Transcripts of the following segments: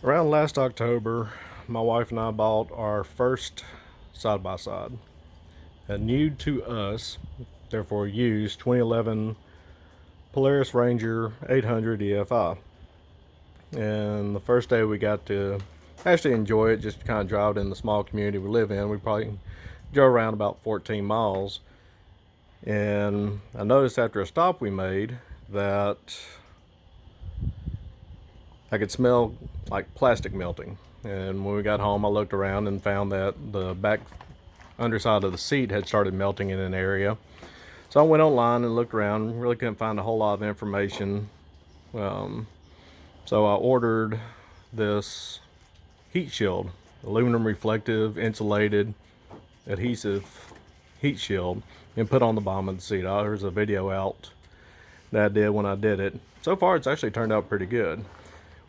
Around last October, my wife and I bought our first side-by-side. A new to us, therefore used 2011 Polaris Ranger 800 EFI. And the first day we got to actually enjoy it, just kind of drive it in the small community we live in. We probably drove around about 14 miles. And I noticed after a stop we made that I could smell like plastic melting. And when we got home, I looked around and found that the back underside of the seat had started melting in an area. So I went online and looked around, really couldn't find a whole lot of information. So I ordered this Heatshield, aluminum reflective, insulated, adhesive heat shield, and put on the bottom of the seat. There's a video out that I did when I did it. So far it's actually turned out pretty good.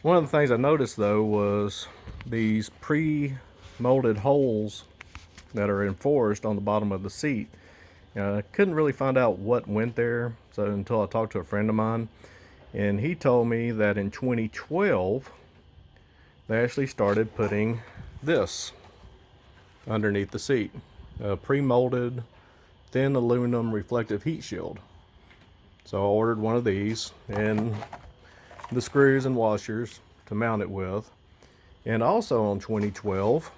One of the things I noticed though was these pre-molded holes that are enforced on the bottom of the seat. I couldn't really find out what went there until I talked to a friend of mine, and he told me that in 2012 they actually started putting this underneath the seat, a pre-molded thin aluminum reflective heat shield. So I ordered one of these and the screws and washers to mount it with. And also in 2012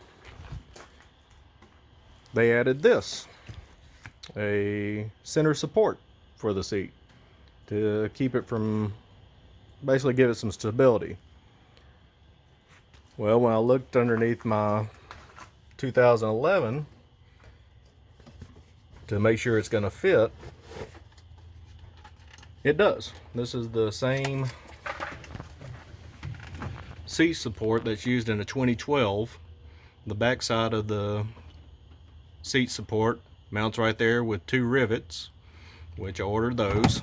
they added this, a center support for the seat to keep it from, basically give it some stability. Well, when I looked underneath my 2011 to make sure it's going to fit, it does. This is the same seat support that's used in a 2012. The back side of the seat support mounts right there with 2 rivets, which I ordered those,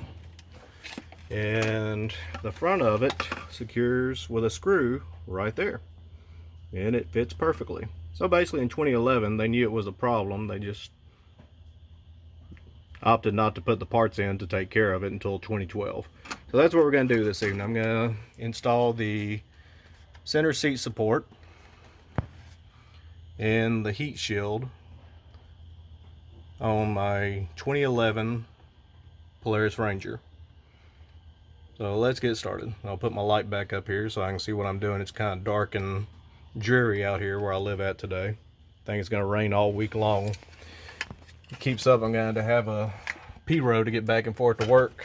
and the front of it secures with a screw right there, and it fits perfectly. So basically in 2011 they knew it was a problem. They just opted not to put the parts in to take care of it until 2012. So that's what we're going to do this evening. I'm going to install the center seat support and the heat shield on my 2011 Polaris Ranger. So let's get started. I'll put my light back up here so I can see what I'm doing. It's kind of dark and dreary out here where I live at today. I think it's going to rain all week long. It keeps up, I'm going to have a P road to get back and forth to work.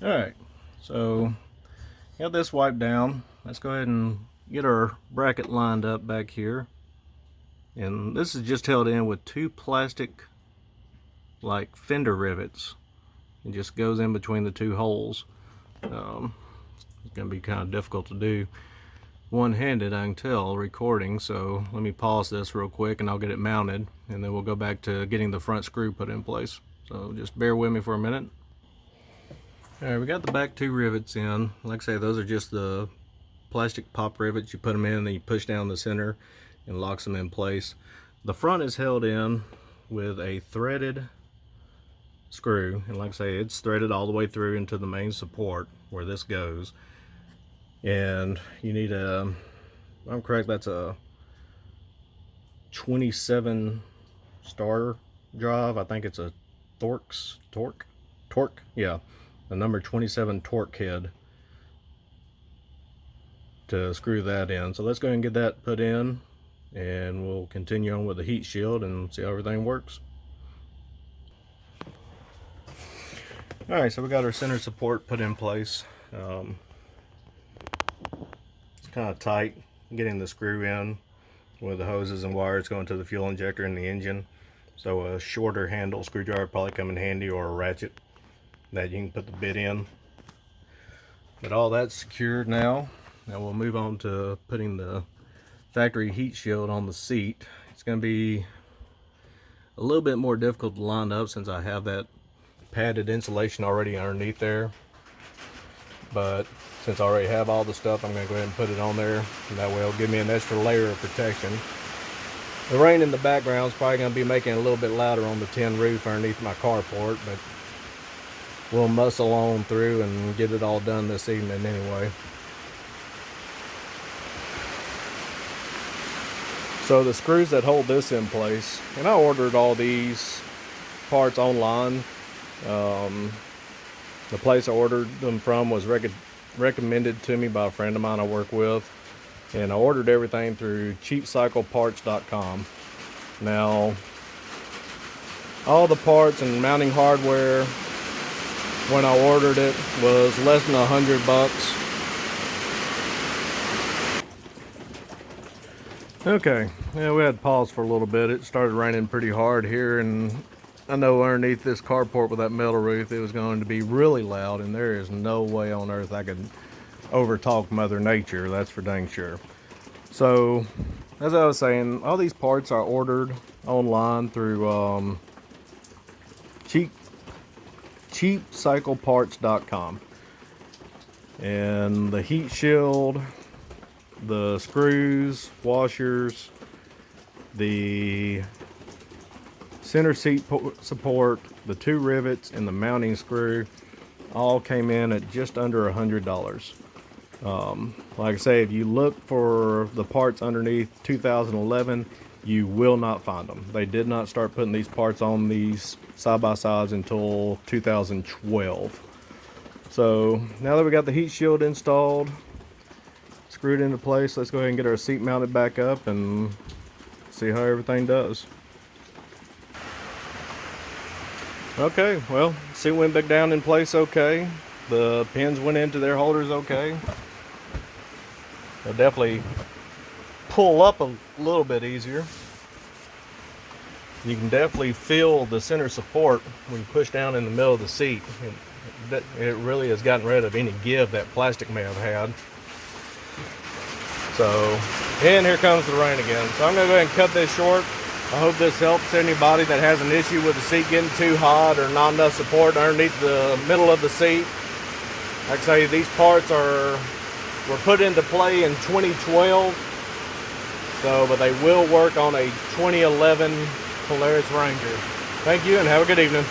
Alright, so got this wiped down. Let's go ahead and get our bracket lined up back here. And this is just held in with 2 plastic like fender rivets. It just goes in between the 2 holes. It's going to be kind of difficult to do one-handed, I can tell, recording. So let me pause this real quick and I'll get it mounted, and then we'll go back to getting the front screw put in place. So just bear with me for a minute. Alright, we got the back 2 rivets in. Like I say, those are just the plastic pop rivets. You put them in and then you push down the center and locks them in place. The front is held in with a threaded screw, and like I say, it's threaded all the way through into the main support where this goes. And you need a, if I'm correct, that's a 27 starter drive. I think it's a torx, yeah, the number 27 torque head to screw that in. So let's go ahead and get that put in, and we'll continue on with the heat shield and see how everything works. Alright, so we got our center support put in place. It's kind of tight getting the screw in with the hoses and wires going to the fuel injector and the engine. So a shorter handle screwdriver probably come in handy, or a ratchet that you can put the bit in. But all that's secured now. Now we'll move on to putting the factory heat shield on the seat. It's going to be a little bit more difficult to line up since I have that padded insulation already underneath there. But since I already have all the stuff, I'm going to go ahead and put it on there, and that way it'll give me an extra layer of protection. The rain in the background is probably going to be making it a little bit louder on the tin roof underneath my carport, but we'll muscle on through and get it all done this evening anyway. So the screws that hold this in place, and I ordered all these parts online. The place I ordered them from was recommended to me by a friend of mine I work with, and I ordered everything through cheapcycleparts.com. Now, all the parts and mounting hardware when I ordered it was less than $100. Okay, yeah, we had to pause for a little bit. It started raining pretty hard here, and I know underneath this carport with that metal roof it was going to be really loud, and there is no way on earth I could overtalk Mother Nature, that's for dang sure. So, as I was saying, all these parts are ordered online through cheapcycleparts.com. And the heat shield, the screws, washers, the center seat support, the 2 rivets, and the mounting screw all came in at just under $100. Like I say, if you look for the parts underneath 2011, you will not find them. They did not start putting these parts on these side-by-sides until 2012. So now that we got the heat shield installed, screwed into place, let's go ahead and get our seat mounted back up and see how everything does. Okay, well, seat went back down in place okay. The pins went into their holders okay. They'll definitely pull up a little bit easier. You can definitely feel the center support when you push down in the middle of the seat. It really has gotten rid of any give that plastic may have had. So, and here comes the rain again. So I'm going to go ahead and cut this short. I hope this helps anybody that has an issue with the seat getting too hot or not enough support underneath the middle of the seat. Like I say, these parts were put into play in 2012. So, but they will work on a 2011 Polaris Ranger. Thank you and have a good evening.